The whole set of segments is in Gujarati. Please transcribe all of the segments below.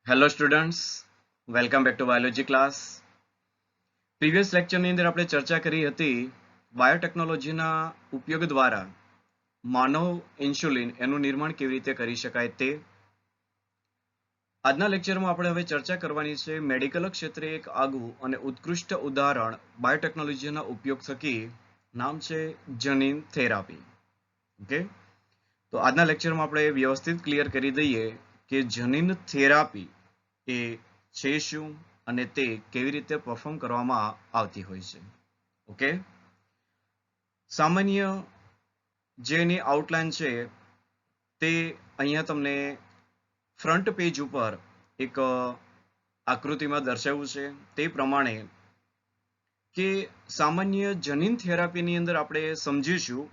Hello students, welcome back to biology class. Previous લેક્ચરની અંદર આપણે ચર્ચા કરી હતી બાયોટેકનોલોજીના ઉપયોગ દ્વારા માનવ ઇન્સ્યુલિન એનું નિર્માણ કેવી રીતે કરી શકાય તે. આજના લેક્ચરમાં આપણે હવે ચર્ચા કરવાની છે મેડિકલ ક્ષેત્રે એક આગવું અને ઉત્કૃષ્ટ ઉદાહરણ બાયોટેકનોલોજીના ઉપયોગ થકી. નામ છે જનીન થેરાપી. ઓકે, તો આજના લેક્ચરમાં આપણે વ્યવસ્થિત ક્લિયર કરી દઈએ કે જનીન થેરાપી એ છે શું અને તે કેવી રીતે પરફોર્મ કરવામાં આવતી હોય છે. ઓકે, સામાન્ય જેની આઉટલાઈન છે તે અહીંયા તમને ફ્રન્ટ પેજ ઉપર એક આકૃતિમાં દર્શાવ્યું છે. તે પ્રમાણે કે સામાન્ય જનીન થેરાપીની અંદર આપણે સમજીશું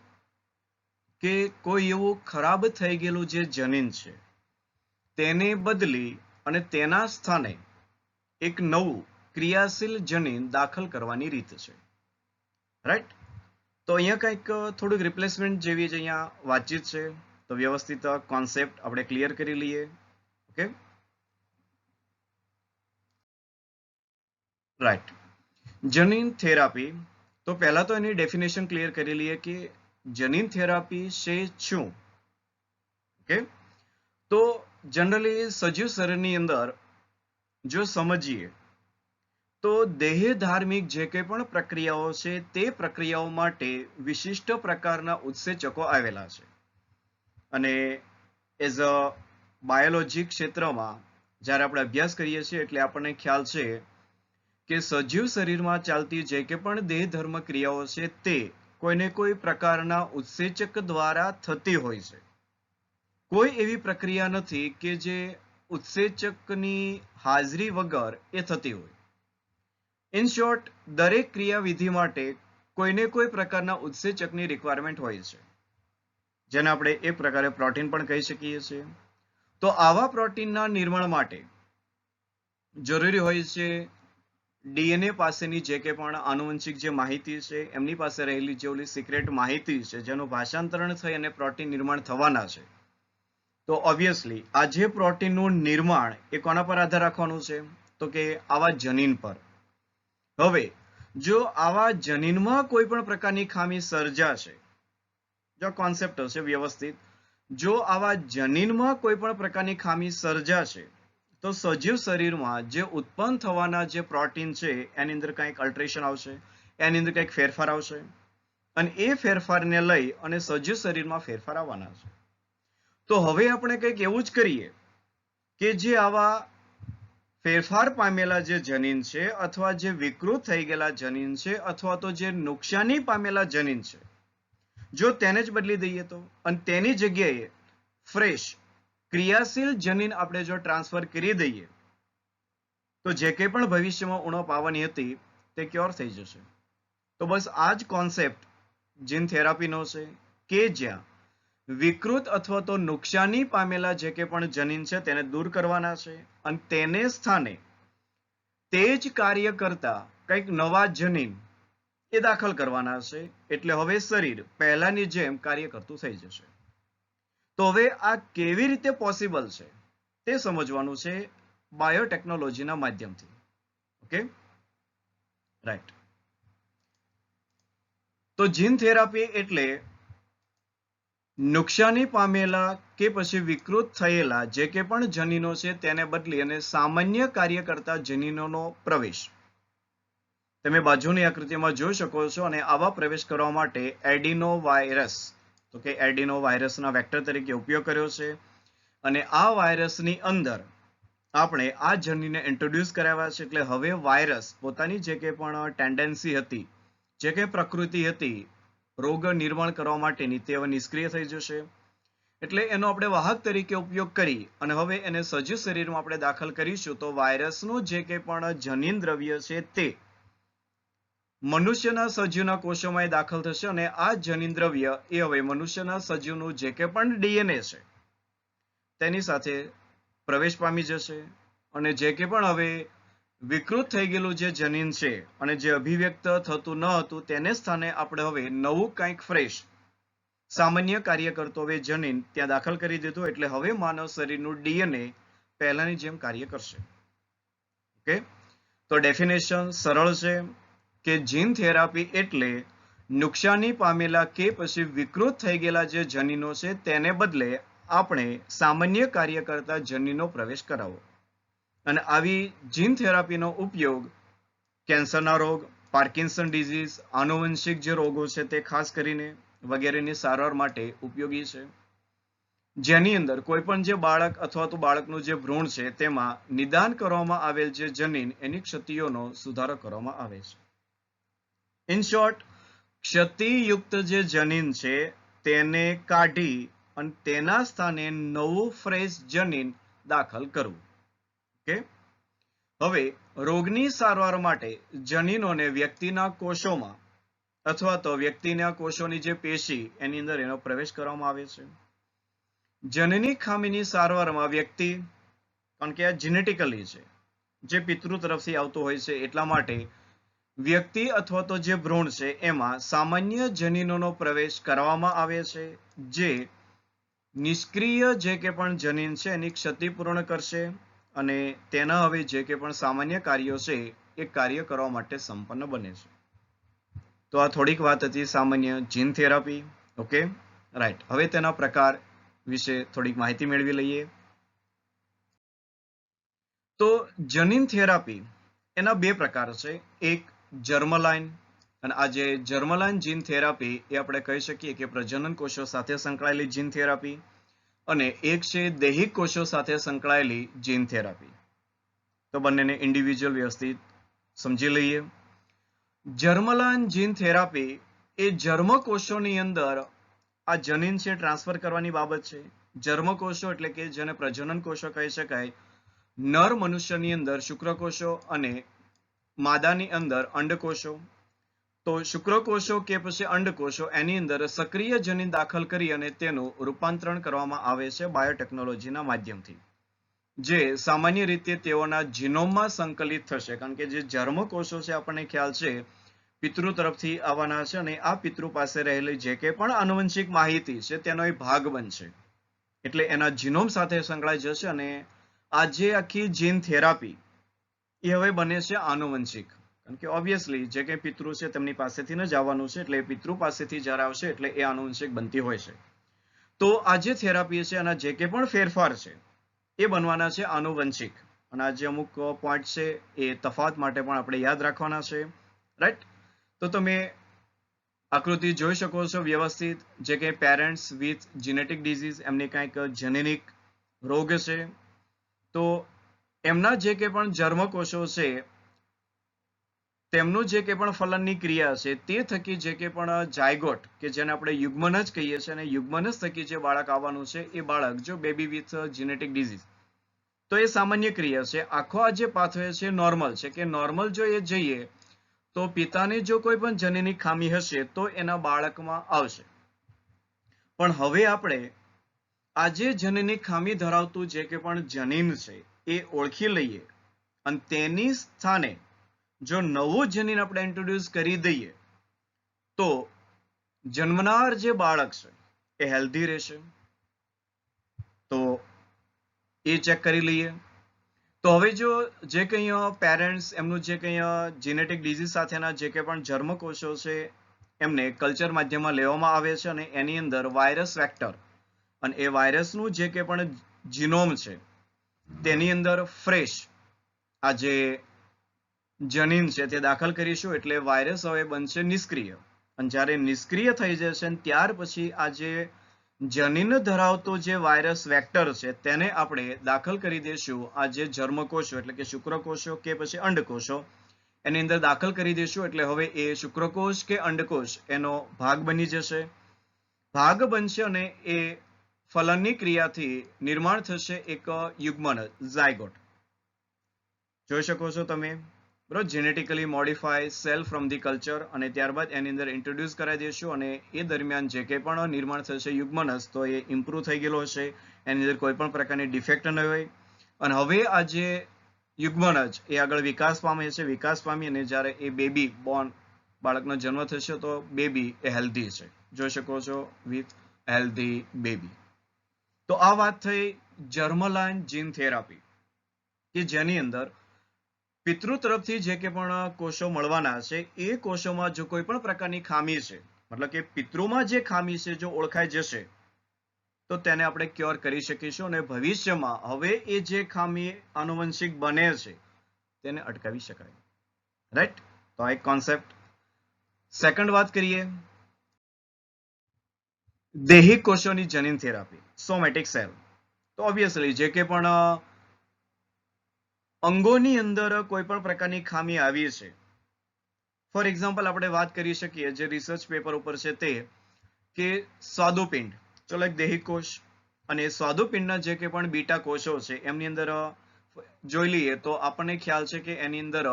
કે કોઈ એવું ખરાબ થઈ ગયેલું જે જનીન છે તેને બદલી અને તેના સ્થાને એક નવું ક્રિયાશીલ જનીન દાખલ કરવાની રીત છે. રાઈટ, તો અહીંયા કંઈક થોડુંક રિપ્લેસમેન્ટ જેવી જ અહીંયા વાતચીત છે. તો વ્યવસ્થિત કોન્સેપ્ટ આપણે ક્લિયર કરી લઈએ. Okay, right. જનીન થેરાપી, તો પહેલા તો એની ડેફિનેશન ક્લિયર કરી લઈએ કે જનીન થેરાપી છે શું. ઓકે, તો જનરલી સજીવ શરીરની અંદર જો સમજીએ તો દેહ ધાર્મિક જે કંઈ પણ પ્રક્રિયાઓ છે તે પ્રક્રિયાઓ માટે વિશિષ્ટ પ્રકારના ઉત્સેચકો આવેલા છે. અને એઝ અ બાયોલોજી ક્ષેત્રમાં જ્યારે આપણે અભ્યાસ કરીએ છીએ એટલે આપણને ખ્યાલ છે કે સજીવ શરીરમાં ચાલતી જે કે પણ દેહ ધર્મ ક્રિયાઓ છે તે કોઈને કોઈ પ્રકારના ઉત્સેચક દ્વારા થતી હોય છે. કોઈ એવી પ્રક્રિયા નથી કે જે ઉત્સેચકની હાજરી વગર એ થતી હોય. ઇન શોર્ટ, દરેક ક્રિયાવિધિ માટે કોઈને કોઈ પ્રકારના ઉત્સેચકની રિક્વાયરમેન્ટ હોય છે, જેને આપણે એક પ્રકારે પ્રોટીન પણ કહી શકીએ છીએ. તો આવા પ્રોટીનના નિર્માણ માટે જરૂરી હોય છે ડીએનએ પાસેની જે કે પણ આનુવંશિક જે માહિતી છે એમની પાસે રહેલી જે ઓલી સિક્રેટ માહિતી છે જેનું ભાષાંતરણ થઈ અને પ્રોટીન નિર્માણ થવાના છે. તો ઓબ્વિયસલી આ જે પ્રોટીનનું નિર્માણ એ કોના પર આધાર રાખવાનું છે? તો કે આવા જનીન પર. હવે જો આવા જનીનમાં કોઈ પણ પ્રકારની ખામી સર્જાશે, જો કોન્સેપ્ટ હશે વ્યવસ્થિત, જો આવા જનીનમાં કોઈ પણ પ્રકારની ખામી સર્જાશે તો સજીવ શરીરમાં જે ઉત્પન્ન થવાના જે પ્રોટીન છે એની અંદર કંઈક અલ્ટરેશન આવશે, એની અંદર કંઈક ફેરફાર આવશે અને એ ફેરફારને લઈ અને સજીવ શરીરમાં ફેરફાર આવવાના છે. તો હવે આપણે કંઈક એવું જ કરીએ કે જે આવા ફેરફાર પામેલા જે જનીન છે અથવા જે વિકૃત થઈ ગયેલા જનીન છે અથવા તો જે નુકસાની પામેલા જનીન છે, જો તેને જ બદલી દઈએ તો, અને તેની જગ્યાએ ફ્રેશ ક્રિયાશીલ જનીન આપણે જો ટ્રાન્સફર કરી દઈએ તો જે કંઈ પણ ભવિષ્યમાં ઉણપ આવવાની હતી તે ક્યોર થઈ જશે. તો બસ આ જ કોન્સેપ્ટ જીન થેરાપીનો છે કે જ્યાં વિકૃત અથવા તો નુકસાની પામેલા જે કે પણ જનીન છે તેને દૂર કરવાના છે અને તેને સ્થાને તે જ કાર્ય કરતા કંઈક નવા જનીન એ દાખલ કરવાના છે. એટલે હવે શરીર પહેલાની જેમ કાર્ય કરતું થઈ જશે. તો હવે આ કેવી રીતે પોસિબલ છે તે સમજવાનું છે બાયોટેકનોલોજીના માધ્યમથી. Okay, right. તો જીન થેરાપી એટલે નુકસાની પામેલા કે પછી વિકૃત થયેલા જે કે પણ જનીનો છે તેને બદલી અને સામાન્ય કાર્ય કરતા જનીનોનો પ્રવેશ. તમે બાજુની આકૃતિમાં જોઈ શકો છો. અને આવા પ્રવેશ કરવા માટે એડિનો વાયરસ, તો કે એડિનો વાયરસના વેક્ટર તરીકે ઉપયોગ કર્યો છે. અને આ વાયરસની અંદર આપણે આ જનીનને ઇન્ટ્રોડ્યુસ કરાવ્યા છે. એટલે હવે વાયરસ પોતાની જે કે પણ ટેન્ડન્સી હતી, જે કે પ્રકૃતિ હતી રોગ નિર્માણ કરવા માટેની, તે હવે નિષ્ક્રિય થઈ જશે. એટલે એનો આપણે વાહક તરીકે ઉપયોગ કરી અને હવે એને સજીવ શરીરમાં આપણે દાખલ કરીશું તો વાયરસનું જે કે પણ જનીન દ્રવ્ય છે તે મનુષ્યના સજીવના કોષોમાં દાખલ થશે અને આ જનીન દ્રવ્ય એ હવે મનુષ્યના સજીવનું જે કે પણ ડીએનએ છે તેની સાથે પ્રવેશ પામી જશે. અને જે કે પણ હવે વિકૃત થઈ ગયેલું જે જનીન છે અને જે અભિવ્યક્ત થતું ન હતું તેને સ્થાને આપણે હવે નવું કંઈક ફ્રેશ સામાન્ય કાર્ય કરતો હવે જનીન ત્યાં દાખલ કરી દીધું. એટલે હવે માનવ શરીરનું ડીએનએ પહેલાની જેમ કાર્ય કરશે. ઓકે, તો ડેફિનેશન સરળ છે કે જીન થેરાપી એટલે નુકસાની પામેલા કે પછી વિકૃત થઈ ગયેલા જે જનીનો છે તેને બદલે આપણે સામાન્ય કાર્ય કરતા જનીનો પ્રવેશ કરાવો. અને આવી જીન થેરાપીનો ઉપયોગ કેન્સરના રોગ, પાર્કિન્સન ડિઝીઝ, આનુવંશિક જે રોગો છે તે ખાસ કરીને વગેરેની સારવાર માટે ઉપયોગી છે. જેની અંદર કોઈ પણ જે બાળક અથવા તો બાળકનું જે ભ્રૂણ છે તેમાં નિદાન કરવામાં આવેલ જે જનીન એની ક્ષતિઓનો સુધારો કરવામાં આવે છે. ઇન શોર્ટ, ક્ષતિયુક્ત જે જનીન છે તેને કાઢી અને તેના સ્થાને નવું ફ્રેશ જનીન દાખલ કરવું. ઓકે, હવે રોગની સારવાર માટે જનીનોને વ્યક્તિના કોષોમાં અથવા તો વ્યક્તિના કોષોની જે પેશી એની અંદર એનો પ્રવેશ કરવામાં આવે છે. જનની ખામીની સારવારમાં વ્યક્તિ, કારણ કે આ જીનેટિકલી છે, જે પિતૃ તરફથી આવતું હોય છે, એટલા માટે વ્યક્તિ અથવા તો જે ભ્રૂણ છે એમાં સામાન્ય જનીનોનો પ્રવેશ કરવામાં આવે છે, જે નિષ્ક્રિય જે કે પણ જનીન છે એની ક્ષતિ પૂર્ણ કરશે અને તેના હવે જે કે પણ સામાન્ય કાર્યો છે એ કાર્ય કરવા માટે સંપન્ન બને છે. તો આ થોડીક વાત હતી સામાન્ય જીન થેરાપી. Okay, right. હવે તેના પ્રકાર વિશે થોડીક માહિતી મેળવી લઈએ. તો જનીન થેરાપી એના બે પ્રકાર છે. એક જર્મલાઇન, અને આ જે જર્મલાઇન જીન થેરાપી એ આપણે કહી શકીએ કે પ્રજનન કોષો સાથે સંકળાયેલી જીન થેરાપી, અને એક છે દૈહિક કોષો સાથે સંકળાયેલી જીન થેરાપી. તો બંનેને ઇન્ડિવિજ્યુઅલ વ્યવસ્થિત સમજી લઈએ. જર્મલાઇન જીન થેરાપી એ જર્મકોષોની અંદર આ જનીન છે ટ્રાન્સફર કરવાની બાબત છે. જર્મકોષો એટલે કે જેને પ્રજનન કોષો કહી શકાય. નર મનુષ્યની અંદર શુક્રકોષો અને માદાની અંદર અંડકોષો. તો શુક્રકોષો કે પછી અંડકોષો એની અંદર સક્રિય જનીન દાખલ કરી અને તેનું રૂપાંતરણ કરવામાં આવે છે બાયોટેકનોલોજીના માધ્યમથી, જે સામાન્ય રીતે તેઓના જીનોમમાં સંકલિત થશે. કારણ કે જે જર્મકોષો છે આપણને ખ્યાલ છે પિતૃ તરફથી આવવાના છે, અને આ પિતૃ પાસે રહેલી જે કે પણ આનુવંશિક માહિતી છે તેનો એ ભાગ બનશે, એટલે એના જીનોમ સાથે સંકળાઈ જશે. અને આ જે આખી જીન થેરાપી એ હવે બને છે આનુવંશિક, કારણ કે ઓબ્વિયસલી જે કંઈ પિતૃ છે તેમની પાસેથી જ આવવાનું છે, એટલે પિતૃ પાસેથી જ્યારે આવશે એટલે એ આનુવંશિક બનતી હોય છે. તો આ જે થેરાપી છે એના જે કે પણ ફેરફાર છે એ બનવાના છે આનુવંશિક. અને આ જે અમુક પોઈન્ટ છે એ તફાવત માટે પણ આપણે યાદ રાખવાના છે. રાઈટ. તો તમે આકૃતિ જોઈ શકો છો વ્યવસ્થિત. જે કે પેરેન્ટ્સ વિથ જીનેટિક ડિઝીઝ, એમની કંઈક જેનેટિક રોગ છે, તો એમના જે કે પણ જર્મકોષો છે તેમનું જે કે પણ ફલનની ક્રિયા છે તે થકી જે કે પણ જાયગોટ, કે જેને આપણે યુગ્મન જ કહીએ છીએ, અને યુગ્મન થકી જે બાળક આવવાનું છે એ બાળક જો બેબી વિથ જીનેટિક ડિઝીઝ, તો એ સામાન્ય ક્રિયા છે. આખો આ જે પાથવે છે નોર્મલ છે, કે નોર્મલ જો એ જઈએ તો પિતાને જો કોઈ પણ જનીની ખામી હશે તો એના બાળકમાં આવશે. પણ હવે આપણે આ જે જનીની ખામી ધરાવતું જે કે પણ જનીન છે એ ઓળખી લઈએ અને તેની સ્થાને જો નવું જનીન આપણે ઇન્ટ્રોડ્યુસ કરી દઈએ તો જન્મનાર જે બાળક છે એ હેલ્ધી રહેશે. તો એ ચેક કરી લઈએ. તો હવે જો જે કંઈ પેરેન્ટ્સ એમનું જે કંઈ જીનેટિક ડિઝીઝ સાથેના જે કંઈ પણ જર્મકોષો છે એમને કલ્ચર માધ્યમમાં લેવામાં આવે છે, અને એની અંદર વાયરસ વેક્ટર અને એ વાયરસનું જે કંઈ પણ જીનોમ છે તેની અંદર ફ્રેશ આ જે જનીન છે તે દાખલ કરીશું, એટલે વાયરસ હવે બનશે નિષ્ક્રિય. અને જ્યારે નિષ્ક્રિય થઈ જશે ત્યાર પછી આ જે જનીન ધરાવતો જે વાયરસ વેક્ટર છે તેને આપણે દાખલ કરી દઈશું આ જે જર્મકોષો એટલે કે શુક્રકોષો કે પછી અંડકોષો એની અંદર દાખલ કરી દઈશું. એટલે હવે એ શુક્રકોષ કે અંડકોષ એનો ભાગ બની જશે, ભાગ બનશે, અને એ ફલનની ક્રિયાથી નિર્માણ થશે એક યુગ્મન, ઝાયગોટ. જોઈ શકો છો તમે, બરોબર. Genetically modify cell from the culture, અને ત્યારબાદ એની અંદર ઇન્ટ્રોડ્યુસ કરાવી દઈશું, અને એ દરમિયાન જે કંઈ પણ નિર્માણ થશે યુગ્મનસ તો એ ઇમ્પ્રૂવ થઈ ગયેલો હશે, એની અંદર કોઈ પણ પ્રકારની ડિફેક્ટ ન હોય. અને હવે આ જે યુગ્મનજ એ આગળ વિકાસ પામે છે, વિકાસ પામી અને જ્યારે એ બેબી બોર્ન, બાળકનો જન્મ થશે તો બેબી એ હેલ્ધી છે. જોઈ શકો છો, વિથ હેલ્ધી બેબી. તો આ વાત થઈ જર્મલાઇન જીન થેરાપી. કે જેની અંદર પિતૃ તરફથી જે કે પણ કોષો મળવાના છે એ કોષોમાં જો કોઈ પણ પ્રકારની ખામી છે, મતલબ કે પિતૃમાં જે ખામી છે જો ઓળખાઈ જશે તો તેને આપણે ક્યોર કરી શકીશું અને ભવિષ્યમાં હવે એ જે ખામી આનુવંશિક બને છે તેને અટકાવી શકાય. રાઈટ? તો આ એક કોન્સેપ્ટ. સેકન્ડ વાત કરીએ દેહિક કોષોની જનીન થેરાપી, સોમેટિક સેલ. તો ઓબ્વિયસલી જે કે પણ અંગોની અંદર કોઈ પણ પ્રકારની ખામી આવી છે, ફોર એક્ઝામ્પલ આપણે વાત કરી શકીએ જે રિસર્ચ પેપર ઉપર છે તે કે સ્વાદુપિંડ, ચલો એક દેહિક કોષ અને સ્વાદુપિંડના જે કે પણ બીટા કોષો છે એમની અંદર જોઈ લઈએ તો આપણને ખ્યાલ છે કે એની અંદર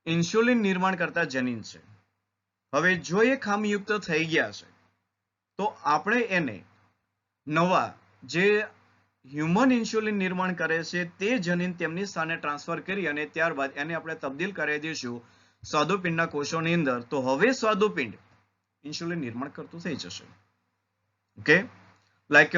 ઇન્સ્યુલિન નિર્માણ કરતા જનીન છે. હવે જો એ ખામીયુક્ત થઈ ગયા છે તો આપણે એને નવા જે હ્યુમન ઇન્સ્યુલિન નિર્માણ કરે છે તે જનીન તેમની સ્થાને ટ્રાન્સફર કરી અને ત્યારબાદ એને આપણે તબદીલ કરી દઈશું સ્વાદુપિંડના કોષોની અંદર, તો હવે સ્વાદુપિંડ ઇન્સ્યુલિન નિર્માણ કરતું થઈ જશે. ઓકે, લાઈક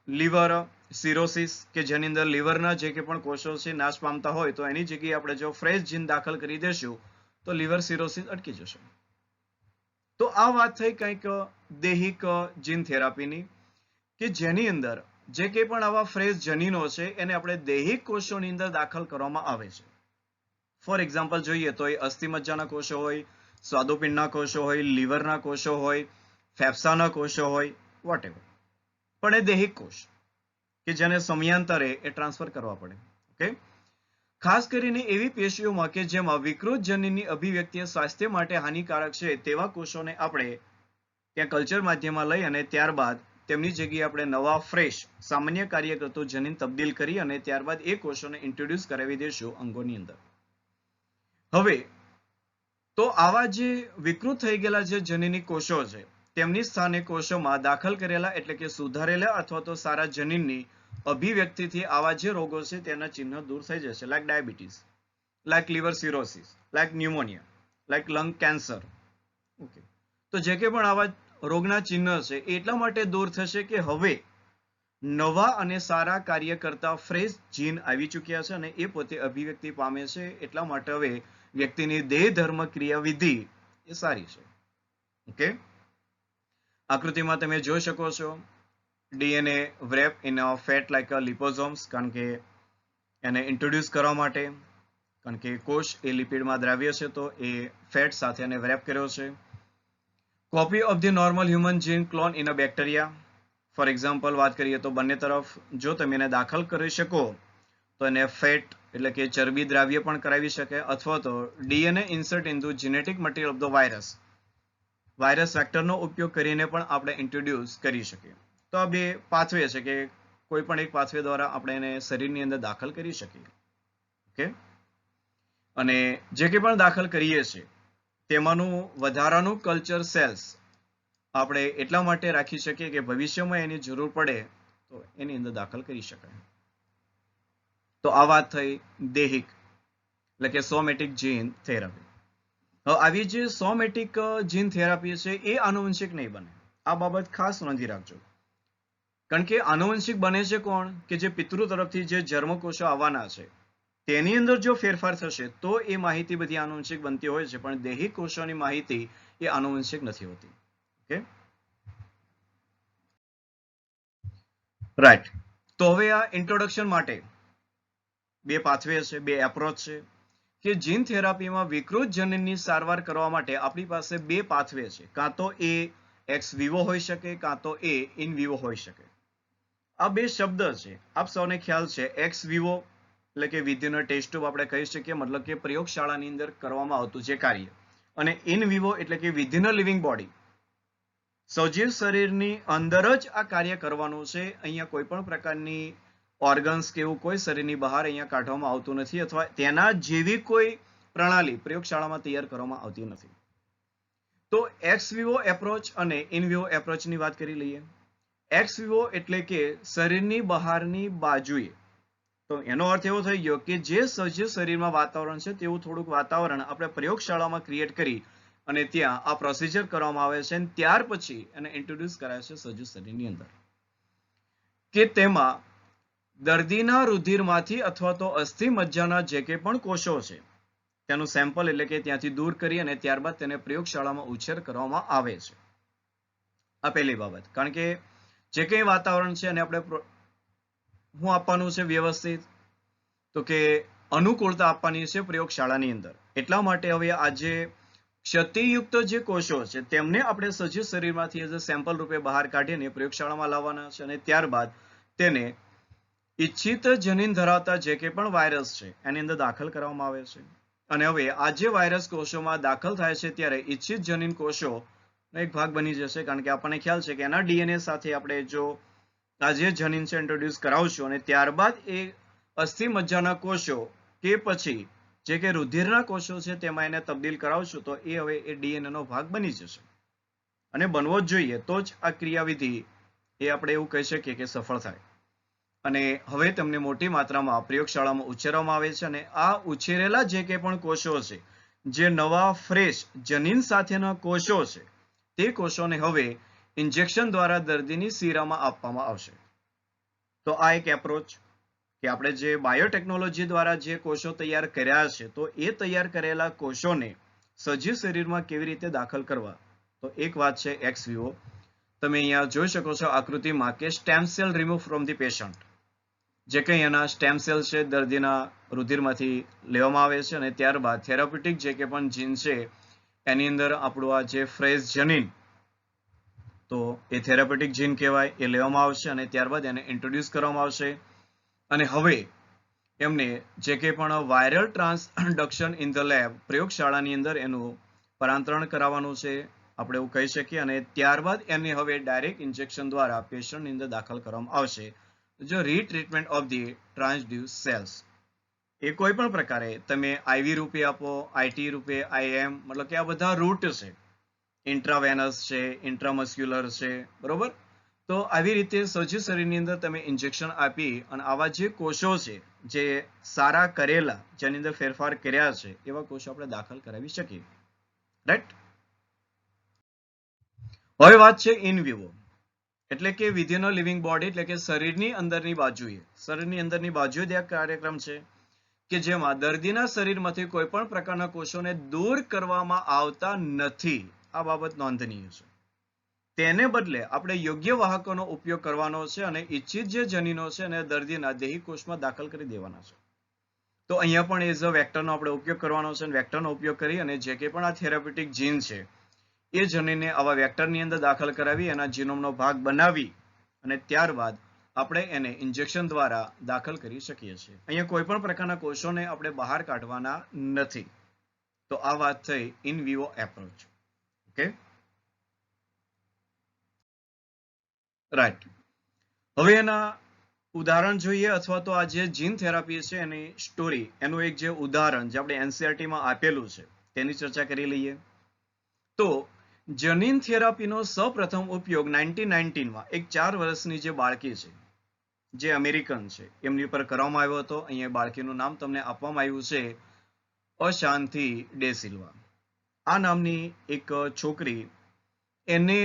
લીવર સિરોસિસ કે જેની અંદર લીવરના જે કે પણ કોષો છે નાશ પામતા હોય તો એની જગ્યાએ આપણે જો ફ્રેશ જીન દાખલ કરી દેશું તો લીવર સિરોસિસ અટકી જશે. તો આ વાત થઈ કંઈક દૈહિક જીન થેરાપીની કે જેની અંદર જે કે પણ આવા ફ્રેશ જનીનો છે એને આપણે દૈહિક કોષોની અંદર દાખલ કરવામાં આવે છે. ફોર એક્ઝામ્પલ જોઈએ તો એ અસ્થિમજ્જાના કોષો હોય, સ્વાદુપિંડના કોષો હોય, લીવરના કોષો હોય, ફેફસાના કોષો હોય, વોટેવર, પણ એ દૈહિક કોષ કે જેને સમયાંતરે એ ટ્રાન્સફર કરવા પડે. ઓકે, ખાસ કરીને એવી પેશીઓમાં કે જેમાં વિકૃત જનીનની અભિવ્યક્તિ સ્વાસ્થ્ય માટે હાનિકારક છે તેવા કોષોને આપણે ત્યાં કલ્ચર માધ્યમમાં લઈ અને ત્યારબાદ તેમની જગ્યાએ આપણે નવા ફ્રેશ સામાન્ય કાર્ય કરતું જનીન તબદીલ કરી અને ત્યારબાદ એ કોષોને ઇન્ટ્રોડ્યુસ કરાવી દઈશું અંગોની અંદર. હવે તો આવા જે વિકૃત થઈ ગયેલા જે જનીની કોષો છે તેમની સ્થાને કોષોમાં દાખલ કરેલા એટલે કે સુધારેલા અથવા તો સારા જનીનની અભિવ્યક્તિથી આવા જે રોગો છે તેના ચિહ્નો દૂર થઈ જશે, like diabetes, like liver cirrhosis, like pneumonia, like lung cancer. Okay, તો જે કે પણ આવા રોગના ચિહ્ન છે એટલા માટે દૂર થશે કે હવે નવા અને સારા કાર્ય કરતા ફ્રેશ જીન આવી ચૂક્યા છે અને એ પોતે અભિવ્યક્તિ પામે છે. એટલા માટે હવે વ્યક્તિની દેહ ધર્મ ક્રિયાવિધિ એ સારી છે. ઓકે, આકૃતિમાં તમે જોઈ શકો છો DNA wrap in a fat like a liposomes, કારણ કે એને ઇન્ટ્રોડ્યુસ કરવા માટે, કારણ કે કોષ એ લિપિડમાં દ્રાવ્ય છે તો એ ફેટ સાથે એને wrap કર્યો છે. Copy of the normal human gene clone in a bacteria, for example વાત કરીએ તો બંને તરફ જો તમે એને દાખલ કરી શકો તો એને ફેટ એટલે કે ચરબી દ્રાવ્ય પણ કરાવી શકે અથવા તો DNA insert in the genetic material of the virus વેક્ટરનો ઉપયોગ કરીને પણ આપણે ઇન્ટ્રોડ્યુસ કરી શકીએ. તો આ બે પાથવે છે કે કોઈ પણ એક પાથવે દ્વારા આપણે એને શરીરની અંદર દાખલ કરી શકીએ. ઓકે, અને જે કે પણ દાખલ કરીએ છીએ તેમાંનું વધારાનું કલ્ચર સેલ્સ આપણે એટલા માટે રાખી શકીએ કે ભવિષ્યમાં એની જરૂર પડે તો એની અંદર દાખલ કરી શકાય. તો આ વાત થઈ દૈહિક એટલે કે સોમેટિક જીન થેરાપી. હવે આવી જે સોમેટિક જીન થેરાપી છે એ આનુવંશિક નહીં બને, આ બાબત ખાસ નોંધી રાખજો. કારણ કે આનુવંશિક બને છે કોણ કે જે પિતૃ તરફથી જે જન્મકોષો આવવાના છે તેની અંદર જો ફેરફાર થશે તો એ માહિતી બધી આનુવંશિક બનતી હોય છે, પણ દૈહિક કોષોની માહિતી એ આનુવંશિક નથી હોતી. Okay, right. તો હવે આ ઇન્ટ્રોડક્શન માટે બે પાથવે છે, બે એપ્રોચ છે કે જીન થેરાપીમાં વિકૃત જનીનની સારવાર કરવા માટે આપણી પાસે બે પાથવે છે, કાં તો એ એક્સ વિવો હોઈ શકે કાં તો એ ઇન વિવો હોઈ શકે. આ બે શબ્દ છે આપ સૌને ખ્યાલ છે. એક્સ વિવો એટલે કે વિધિન ટેસ્ટ ટ્યુબ આપણે કહી શકીએ, મતલબ કે પ્રયોગશાળાની અંદર કરવામાં આવતું જે કાર્ય, અને ઇન વિવો એટલે કે વિધિન લિવિંગ બોડી, સજીવ શરીરની અંદર જ આ કાર્ય કરવાનું છે. અહીંયા કોઈ પણ પ્રકારની ઓર્ગન્સ કે એવું કોઈ શરીરની બહાર અહીંયા કાઢવામાં આવતું નથી અથવા તેના જેવી કોઈ પ્રણાલી પ્રયોગશાળામાં તૈયાર કરવામાં આવતી નથી. તો એક્સ વિવો એપ્રોચ અને ઇન વિવો એપ્રોચની વાત કરી લઈએ. એક્સ વિવો એટલે કે શરીરની બહારની બાજુએ, તો એનો અર્થ એવો થઈ ગયો કે જે સજીવ શરીરમાં વાતાવરણ છે તેવું થોડુંક વાતાવરણ આપણે પ્રયોગશાળામાં ક્રિએટ કરી અને ત્યાં આ પ્રોસિજર કરવામાં આવે છે અને ત્યાર પછી એને ઇન્ટ્રોડ્યુસ કરાય છે સજીવ શરીરની અંદર, કે તેમાં દર્દીના રુધિરમાંથી અથવા તો અસ્થિ મજ્જાના જે કે પણ કોષો છે તેનું સેમ્પલ એટલે કે ત્યાંથી દૂર કરી અને ત્યારબાદ તેને પ્રયોગશાળામાં ઉછેર કરવામાં આવે છે. આ પહેલી બાબત. કારણ કે જે કંઈ વાતાવરણ છે અને આપણે શું આપવાનું છે વ્યવસ્થિત, તો કે અનુકૂળતા આપવાની છે પ્રયોગશાળાની અંદર. એટલા માટે હવે આ જે ક્ષતિયુક્ત જે કોષો છે તેમને આપણે સજીવ શરીરમાંથી એઝ અ સેમ્પલ રૂપે બહાર કાઢીને પ્રયોગશાળામાં લાવવાના છે અને ત્યારબાદ તેને ઈચ્છિત જનીન ધરાવતા જે કે પણ વાયરસ છે એની અંદર દાખલ કરવામાં આવે છે. અને હવે આ જે વાયરસ કોષોમાં દાખલ થાય છે ત્યારે ઈચ્છિત જનીન કોષો એક ભાગ બની જશે. કારણ કે આપણને ખ્યાલ છે કે એના ડીએનએ સાથે આપણે જો આ જે જનીન છે ઇન્ટ્રોડ્યુસ કરાવશું અને ત્યારબાદ એ અસ્થિ મજ્જાના કોષો કે પછી જે કે રુધિરના કોષો છે તેમાં એને તબદીલ કરાવશું તો એ હવે એ ડીએનએ નો ભાગ બની જશે અને બનવો જ જોઈએ. તો જ આ ક્રિયાવિધિ એ આપણે એવું કહી શકીએ કે સફળ થાય. અને હવે તેમને મોટી માત્રામાં પ્રયોગશાળામાં ઉછેરવામાં આવે છે અને આ ઉછેરેલા જે કે પણ કોષો છે જે નવા ફ્રેશ જનીન સાથેના કોષો છે તે કોષોને હવે ઇન્જેક્શન દ્વારા દર્દીની શિરામાં આપવામાં આવશે. તો આ એક એપ્રોચ કે આપણે જે બાયોટેકનોલોજી દ્વારા જે કોષો તૈયાર કર્યા છે તો એ તૈયાર કરેલા કોષોને સજીવ શરીરમાં કેવી રીતે દાખલ કરવા. તો એક વાત છે એક્સ વિવો. તમે અહીંયા જોઈ શકો છો આકૃતિમાં કે stem cell remove from the patient. જે કંઈ એના સ્ટેમ સેલ છે દર્દીના રુધિરમાંથી લેવામાં આવે છે અને ત્યારબાદ થેરાપ્યુટિક જે કે પણ જીન છે એની અંદર આપણું આ જે ફ્રેશ જનીન તો એ થેરાપ્યુટિક જીન કહેવાય એ લેવામાં આવશે અને ત્યારબાદ એને ઇન્ટ્રોડ્યુસ કરવામાં આવશે. અને હવે એમને જે કે પણ વાયરલ ટ્રાન્સડક્શન ઇન ધ લેબ પ્રયોગશાળાની અંદર એનું પરાંતરણ કરાવવાનું છે આપણે એવું કહી શકીએ. અને ત્યારબાદ એને હવે ડાયરેક્ટ ઇન્જેક્શન દ્વારા પેશન્ટની અંદર દાખલ કરવામાં આવશે. જો રીટ્રીટમેન્ટ ઓફ ધી ટ્રાન્સડ્યુસ સેલ્સ એ કોઈ પણ પ્રકારે તમે આઈવી રૂપે આપો, આઈટી રૂપે, આઈએમ, મતલબ કે આ બધા રૂટ છે, ઇન્ટ્રાવેનસ છે, ઇન્ટ્રામસ્ક્યુલર છે, બરોબર. તો આવી રીતે સજીવ શરીરની અંદર તમે ઇન્જેક્શન આપી અને આવા જે કોષો છે જે સારા કરેલા જેની અંદર ફેરફાર કર્યા છે એવા કોષો આપણે દાખલ કરાવી શકીએ. રાઈટ. હવે વાત છે ઇન વિવો એટલે કે વિધિન લિવિંગ બોડી એટલે કે શરીરની અંદરની બાજુએ એક કાર્યક્રમ છે કે જેમાં દર્દીના શરીરમાંથી કોઈ પણ પ્રકારના કોષોને દૂર કરવામાં આવતા નથી. આ બાબત નોંધનીય છે. તેને બદલે આપણે યોગ્ય વાહકોનો ઉપયોગ કરવાનો છે અને ઈચ્છિત જે જનીનો છે અને દર્દીના દેહી કોષમાં દાખલ કરી દેવાના છે. તો અહીંયા પણ એઝ અ વેક્ટરનો આપણે ઉપયોગ કરવાનો છે અને વેક્ટરનો ઉપયોગ કરી અને જે કે પણ આ થેરાપ્યુટિક જીન છે એ જનીનને આવા વેક્ટરની અંદર દાખલ કરાવી એના જીનોમનો ભાગ બનાવી અને ત્યારબાદ આપણે એને ઇન્જેક્શન દ્વારા દાખલ કરી શકીએ છીએ. અહીંયા કોઈ પણ પ્રકારના કોષોને આપણે બહાર કાઢવાના નથી. તો આ વાત થઈ in Vivo approach. Okay, right. હવે એના ઉદાહરણ જોઈએ અથવા તો આ જે જીન થેરાપી છે એની સ્ટોરી, એનું એક જે ઉદાહરણ જે આપણે એનસીઆરટીમાં આપેલું છે તેની ચર્ચા કરી લઈએ. તો જનીન થેરાપીનો સૌપ્રથમ ઉપયોગ 1919માં એક 4 વર્ષની જે બાળકી છે જે અમેરિકન છે એમની ઉપર કરવામાં આવ્યો હતો. અહીંયા બાળકીનું નામ તમને આપવામાં આવ્યું છે અશાંતિ ડે સિલ્વા. આ નામની એક છોકરી, એને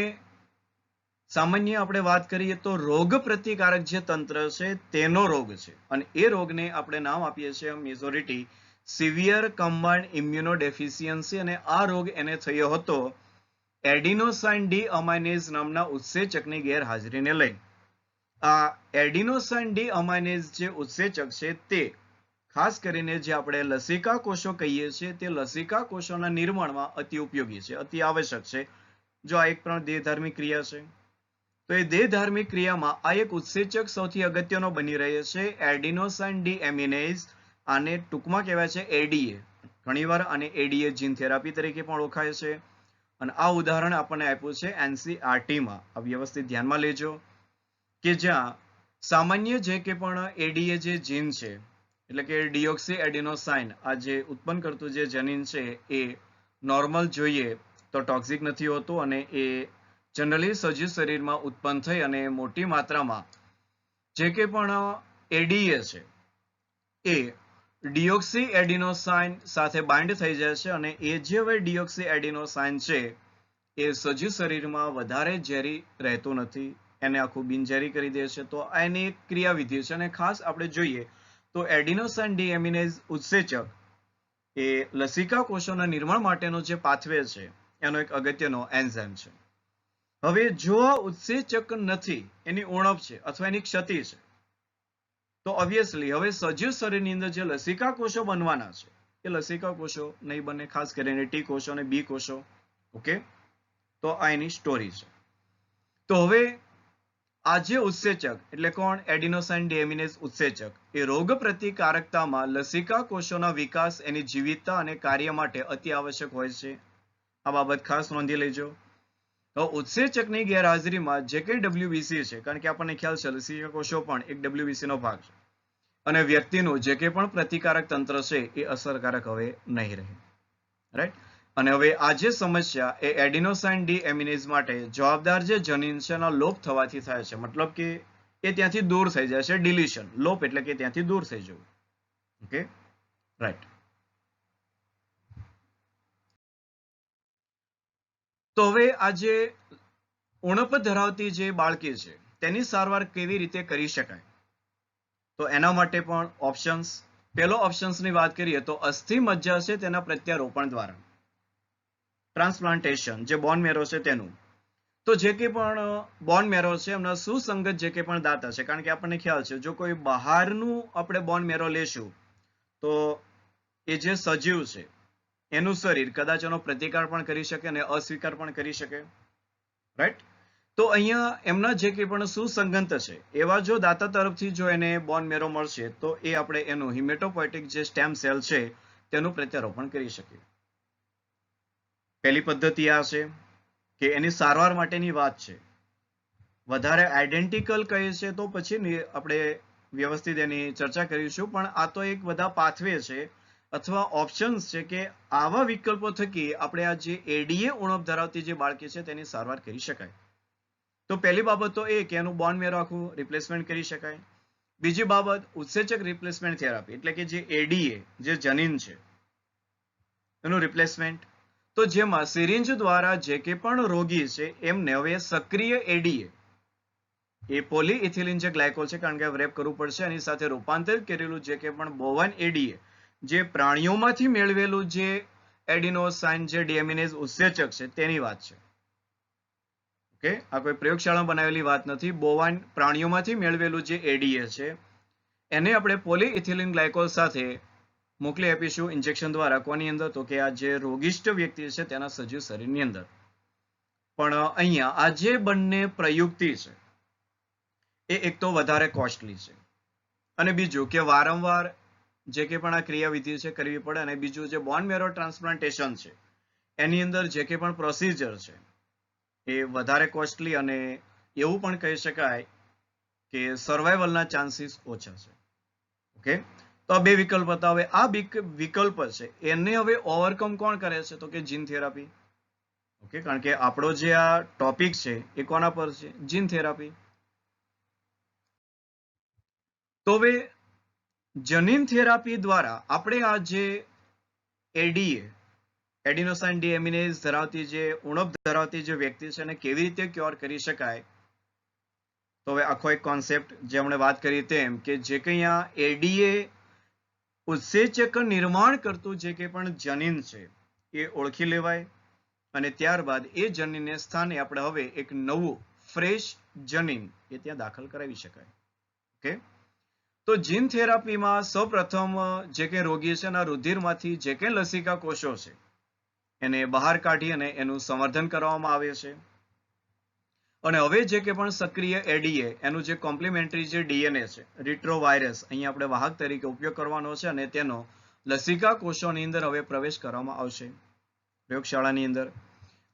સામાન્ય આપણે વાત કરીએ તો રોગ પ્રતિકારક જે તંત્ર છે તેનો રોગ છે અને એ રોગને આપણે નામ આપીએ છીએ મેજોરિટી સિવિયર કમ્બાઇન્ડ ઇમ્યુનોડેફિશિયન્સી. અને આ રોગ એને થયો હતો એડિનોસાઇન ડી અમાઇનેઝ નામના ઉત્સેચકની ગેરહાજરીને લઈ. આ એડિનોસાઇન ડી અમાઇનેઝ જે ઉત્સેચક છે તે ખાસ કરીને જે આપણે લસિકા કોષો કહીએ છીએ તે લસિકા કોષોના નિર્માણમાં અતિ ઉપયોગી છે, અતિ આવશ્યક છે. જો આ એક પણ દેહધાર્મિક ક્રિયા છે તો એ દેહધાર્મિક ક્રિયામાં આ એક ઉત્સેચક સૌથી અગત્યનો બની રહે છે એડિનોસાઇન ડી એમિનેઝ. આને ટૂંકમાં કહેવાય છે એડીએ. ઘણીવાર આને એડીએ જીન થેરાપી તરીકે પણ ઓળખાય છે. અને આ ઉદાહરણ આપણને આપ્યું છે એનસીઆરટીમાં. આ વ્યવસ્થિત ધ્યાનમાં લેજો કે જ્યાં સામાન્ય જે કે પણ એડીએ જે જીન છે એટલે કે ડિઓક્સી એડિનોસાઇન આ જે ઉત્પન્ન કરતું જે જનીન છે એ નોર્મલ જોઈએ તો ટોક્સિક નથી હોતું અને એ જનરલી સજીવ શરીરમાં ઉત્પન્ન થઈ અને મોટી માત્રામાં જે કે પણ એડીએ છે એ ડિઓક્સી એડિનોસાઇન સાથે બાઇન્ડ થઈ જાય છે અને એ જે હવે ડિઓક્સી એડિનોસાઇન છે એ સજીવ શરીરમાં વધારે ઝેરી રહેતું નથી, એને આખું બિનઝેરી કરી દે છે. તો આ એની એક ક્રિયાવિધિ છે અને ખાસ આપણે જોઈએ તો એડિનોસાઇન ડીએમિનેઝ ઉત્સેચક એ લસિકા કોષોના નિર્માણ માટેનો જે પાથવે છે એનો એક અગત્યનો એન્ઝાઇમ છે. હવે જો આ ઉત્સેચક નથી, એની ઉણપ છે અથવા એની ક્ષતિ છે, તો ઓબ્વિયસલી હવે સજીવ શરીરની અંદર જે લસિકા કોષો બનવાના છે એ લસિકા કોષો નહીં બને, ખાસ કરીને ટી કોષો અને બી કોષો. ઓકે, તો આ એની સ્ટોરી છે. તો હવે આ જે ઉત્સેચક એટલે કોણ? એડિનોસાઇન ડીએમિનેઝ ઉત્સેચક એ રોગ પ્રતિકારકતામાં લસિકા કોષોના વિકાસ, એની જીવિતતા અને કાર્ય માટે અતિ આવશ્યક હોય છે. આ બાબત ખાસ નોંધી લેજો. તો ઉત્સેચકની ગેરહાજરીમાં જે કંઈ ડબ્લ્યુબીસી છે, કારણ કે આપણને ખ્યાલ છે લસિકા કોષો પણ એક ડબ્લ્યુબીસી નો ભાગ છે, અને વ્યક્તિનું જે કંઈ પણ પ્રતિકારક તંત્ર છે એ અસરકારક હવે નહીં રહે. રાઈટ. અને હવે આ જે સમસ્યા એ એડિનોસાઇન ડીએમિનેઝ માટે જવાબદાર જે જનીન છે એના લોપ થવાથી થાય છે. મતલબ કે એ ત્યાંથી દૂર થઈ જાય છે. ડિલીશન, લોપ એટલે કે ત્યાંથી દૂર થઈ જવું. Okay, right. તો હવે આ જે ઉણપ ધરાવતી જે બાળકી છે તેની સારવાર કેવી રીતે કરી શકાય? તો એના માટે પણ ઓપ્શન્સ. પહેલો ઓપ્શન્સની વાત કરીએ તો અસ્થિ મજ્જા છે તેના પ્રત્યારોપણ દ્વારા, ટ્રાન્સપ્લાન્ટેશન, જે બોન મેરો છે તેનું. તો જે કંઈ પણ બોન મેરો છે એમના સુસંગત જે કંઈ પણ દાંત હશે, કારણ કે આપણને ખ્યાલ છે જો કોઈ બહારનું આપણે બોન મેરો લેશું તો એ જે સજીવ છે એનું શરીર કદાચ એનો પ્રતિકાર પણ કરી શકે અને અસ્વીકાર પણ કરી શકે. રાઈટ. તો અહીંયા એમના જે કંઈ પણ સુસંગત છે એવા જો દાતા તરફથી જો એને બોન મેરો મળશે તો એ આપણે એનું હિમેટોપોયટિક જે સ્ટેમ સેલ છે તેનું પ્રત્યારોપણ કરી શકીએ. પહેલી પદ્ધતિ આ છે કે એની સારવાર માટેની વાત છે. વધારે આઈડેન્ટિકલ કહે છે તો પછી આપણે વ્યવસ્થિત એની ચર્ચા કરીશું, પણ આ તો એક બધા પાથવે છે અથવા ઓપ્શન્સ છે કે આવા વિકલ્પો થકી આપણે આ જે એડીએ ઉણપ ધરાવતી જે બાળકી છે તેની સારવાર કરી શકાય. તો પહેલી બાબત તો એ કે એનું બોન મેરો આખું રિપ્લેસમેન્ટ કરી શકાય. બીજી બાબત ઉત્સેચક રિપ્લેસમેન્ટ થેરાપી, એટલે કે જે એડીએ જે જનીન છે એનું રિપ્લેસમેન્ટ. તો જેમાં સિરિંજ દ્વારા જે કે પણ રોગી છે એમને હવે સક્રિય એડીએ એ પોલીઇથિલિન જે ગ્લાયકોલ છે, કારણ કે રેપ કરવું પડશે, એની સાથે રૂપાંતરિત કરેલું જે કે પણ બોવાઇન એડીએ જે પ્રાણીઓમાંથી મેળવેલું જે એડિનોસાઇન જે ડીએમિનેઝ ઉત્સેચક છે તેની વાત છે. ઓકે, આ કોઈ પ્રયોગશાળામાં બનાવેલી વાત નથી. બોવાઇન પ્રાણીઓમાંથી મેળવેલું જે એડીએ છે એને આપણે પોલીઇથિલિન ગ્લાયકોલ સાથે મોકલી આપીશું ઇન્જેક્શન દ્વારા. કોની અંદર? તો કે આ જે રોગિષ્ઠ વ્યક્તિ છે તેના સજીવ શરીરની અંદર. પણ અહીંયા આ જે બંને પ્રયુક્તિ છે એ એક તો વધારે કોસ્ટલી છે, અને બીજું કે વારંવાર જે કે પણ આ ક્રિયાવિધિ છે કરવી પડે, અને બીજું જે બોન મેરો ટ્રાન્સપ્લાન્ટેશન છે એની અંદર જે કે પણ પ્રોસિજર છે એ વધારે કોસ્ટલી, અને એવું પણ કહી શકાય કે સર્વાઈવલના ચાન્સીસ ઓછા છે. ઓકે, તો આ બે વિકલ્પ હતા. હવે આ વિકલ્પ છે એને હવે ઓવરકમ કોણ કરે છે? તો કે જીન થેરાપી. ઓકે, કારણ કે આપણો જે આ ટોપિક છે એ કોના પર છે? જીન થેરાપી. તો હવે જનીન થેરાપી દ્વારા આપણે આ જે એડીએ એડિનોસાઇન ડીએમિનેઝ ધરાવતી જે ઉણપ ધરાવતી જે વ્યક્તિ છે એને કેવી રીતે ક્યોર કરી શકાય? તો હવે આખો એક કોન્સેપ્ટ જે આપણે વાત કરી તેમ કે જે કંઈ આ એડીએ ઉત્સેચક નિર્માણ કરતું જે કંઈ પણ જનીન છે એ ઓળખી લેવાય, અને ત્યારબાદ એ જનીનને સ્થાને આપણે હવે એક નવું ફ્રેશ જનીન એ ત્યાં દાખલ કરાવી શકાય. ઓકે, તો જીન થેરાપીમાં સૌપ્રથમ જે કંઈ રોગી છે એના રુધિરમાંથી જે કંઈ લસિકા કોષો છે એને બહાર કાઢી અને એનું સંવર્ધન કરવામાં આવે છે. અને હવે જે કે પણ સક્રિય એડીએ એનું જે કોમ્પ્લિમેન્ટરી જે ડીએનએ છે રિટ્રોવાયરસ અહીંયા આપણે વાહક તરીકે ઉપયોગ કરવાનો છે, અને તેનો લસિકા કોષોની અંદર હવે પ્રવેશ કરવામાં આવશે પ્રયોગશાળાની અંદર,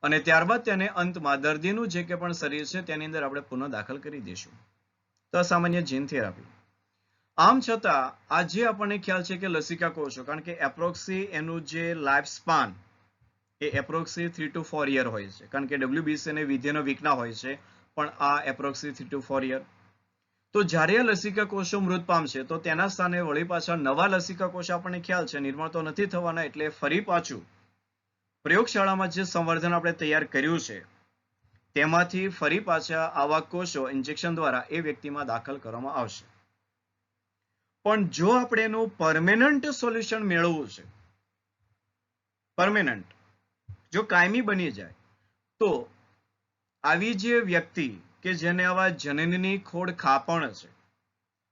અને ત્યારબાદ તેને અંતમાં દર્દીનું જે કે પણ શરીર છે તેની અંદર આપણે પુનઃ દાખલ કરી દઈશું. તો સામાન્ય જીન થેરાપી. આમ છતાં આજે આપણને ખ્યાલ છે કે લસિકા કોષો, કારણ કે એપ્રોક્સી એનું જે લાઈફ સ્પાન એ એપ્રોક્સી 3 to 4 યર હોય છે, કારણ કે ડબ્લ્યુબીસી ને વિધેયનો વીકના હોય છે, પણ આ એપ્રોક્સી 3 to 4 યર. તો જ્યારે આ લસિકા કોષો મૃત પામશે તો તેના સ્થાને વળી પાછા નવા લસિકા કોષ આપણને ખ્યાલ છે નિર્માણ તો નથી થવાના, એટલે ફરી પાછું પ્રયોગશાળામાં જે સંવર્ધન આપણે તૈયાર કર્યું છે તેમાંથી ફરી પાછા આવા કોષો ઇન્જેક્શન દ્વારા એ વ્યક્તિમાં દાખલ કરવામાં આવશે. પણ જો આપણે એનું પરમેનન્ટ સોલ્યુશન મેળવવું છે, પરમેનન્ટ, જો કાયમી બની જાય, તો આવી જે વ્યક્તિ કે જેને આવા જનનની ખોડ ખાપણ છે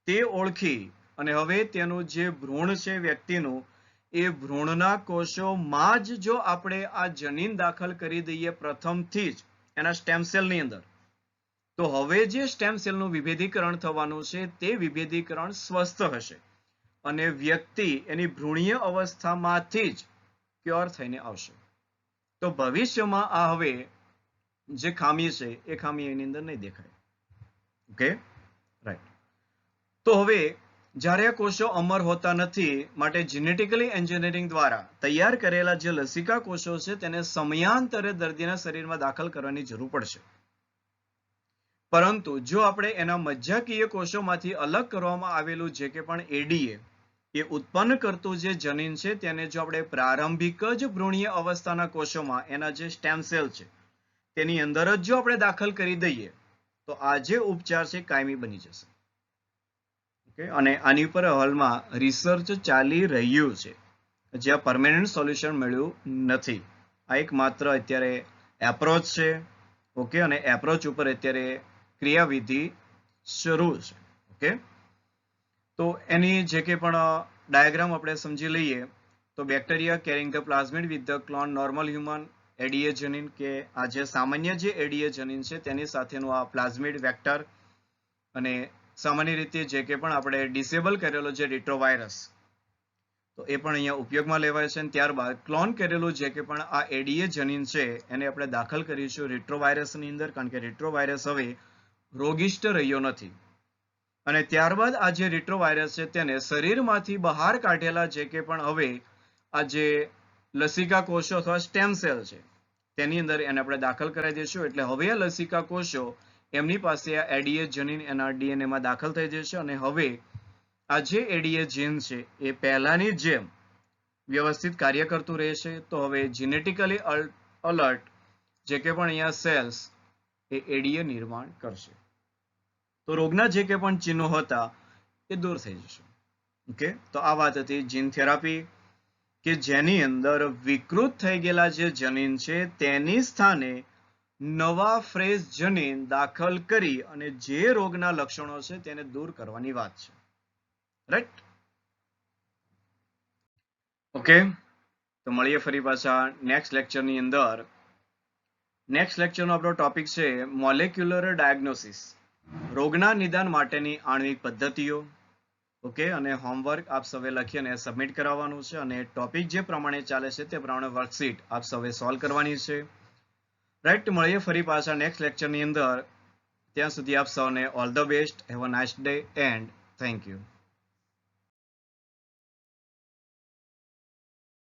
તે ઓળખી અને હવે તેનું જે ભ્રૂણ છે વ્યક્તિનું, એ ભ્રૂણના કોષોમાં જ જો આપણે આ જનીન દાખલ કરી દઈએ પ્રથમથી જ એના સ્ટેમ સેલની અંદર, તો હવે જે સ્ટેમ સેલનું વિભેદીકરણ થવાનું છે તે વિભેદીકરણ સ્વસ્થ હશે અને વ્યક્તિ એની ભ્રૂણીય અવસ્થામાંથી જ ક્યોર થઈને આવશે. તો ભવિષ્યમાં આ હવે જે ખામી છે એ ખામી એની અંદર નહીં દેખાય. Okay, right. તો હવે જ્યારે આ કોષો અમર હોતા નથી, માટે જેનેટિકલી એન્જિનિયરિંગ દ્વારા તૈયાર કરેલા જે લસિકા કોષો છે તેને સમયાંતરે દર્દીના શરીરમાં દાખલ કરવાની જરૂર પડશે. પરંતુ જો આપણે એના મજ્જાકીય કોષોમાંથી અલગ કરવામાં આવેલું જે કે પણ એડીએ એ ઉત્પન્ન કરતું જે જનીન છે તેને જો આપણે પ્રારંભિક જ ભ્રૂણીય અવસ્થાના કોષોમાં એના જે સ્ટેમ સેલ છે તેની અંદર જ જો આપણે દાખલ કરી દઈએ તો આ જે ઉપચાર છે કાયમી બની જશે. ઓકે, અને આની ઉપર હાલમાં રિસર્ચ ચાલી રહ્યું છે, જ્યાં પરમેનન્ટ સોલ્યુશન મળ્યું નથી. આ એક માત્ર અત્યારે એપ્રોચ છે. ઓકે, અને એપ્રોચ ઉપર અત્યારે ક્રિયાવિધિ શરૂ છે. ઓકે, તો એની જે કે પણ ડાયાગ્રામ આપણે સમજી લઈએ તો bacteria carrying the plasmid with the clone normal human ADA જનીન, કે આ જે સામાન્ય જે એડીએ જનીન છે તેની સાથેનું આ પ્લાઝમિડ વેક્ટર, અને સામાન્ય રીતે જે કે પણ આપણે ડિસેબલ કરેલો જે રિટ્રોવાયરસ, તો એ પણ અહીંયા ઉપયોગમાં લેવાય છે. ત્યારબાદ ક્લોન કરેલું જે કે પણ આ એડીએ જનીન છે એને આપણે દાખલ કરીશું રિટ્રોવાયરસની અંદર, કારણ કે રિટ્રોવાયરસ હવે રોગિષ્ટ રહ્યો નથી. અને ત્યારબાદ આ જે રિટ્રોવાયરસ છે તેને શરીરમાંથી બહાર કાઢેલા જે કે પણ હવે આ જે લસિકા કોષો અથવા સ્ટેમ સેલ છે તેની અંદર એને આપણે દાખલ કરાવી દઈશું. એટલે હવે આ લસિકા કોષો એમની પાસે આ એડીએ જનીન એના ડીએનએમાં દાખલ થઈ જશે અને હવે આ જે એડીએ જીન છે એ પહેલાની જેમ વ્યવસ્થિત કાર્ય કરતું રહેશે. તો હવે જેનેટિકલી અલર્ટ જે કે પણ અહીંયા સેલ્સ એ એડીએ નિર્માણ કરશે. તો રોગના જે કે પણ ચિહ્નો હતા એ દૂર થઈ જશે. ઓકે, તો આ વાત હતી જીન થેરાપી, કે જેની અંદર વિકૃત થઈ ગયેલા જે જનીન છે તેની સ્થાને નવા ફ્રેશ જનીન દાખલ કરી અને જે રોગના લક્ષણો છે તેને દૂર કરવાની વાત છે. રાઈટ? ઓકે, તો મળીએ ફરી પાછા નેક્સ્ટ લેક્ચરની અંદર. નેક્સ્ટ લેક્ચરનો આપણો ટોપિક છે મોલેક્યુલર ડાયગ્નોસિસ, રોગના નિદાન માટેની આણ્વિક પદ્ધતિઓ. ઓકે, અને હોમવર્ક આપ સૌએ લખી અને સબમિટ કરાવવાનું છે, અને ટોપિક જે પ્રમાણે ચાલે છે તે પ્રમાણે વર્કશીટ આપ સૌએ સોલ્વ કરવાની છે. રાઈટ, મળીએ ફરી પાછા નેક્સ્ટ લેક્ચરની અંદર. ત્યાં સુધી આપ સૌને all the best. Have a nice day and thank you.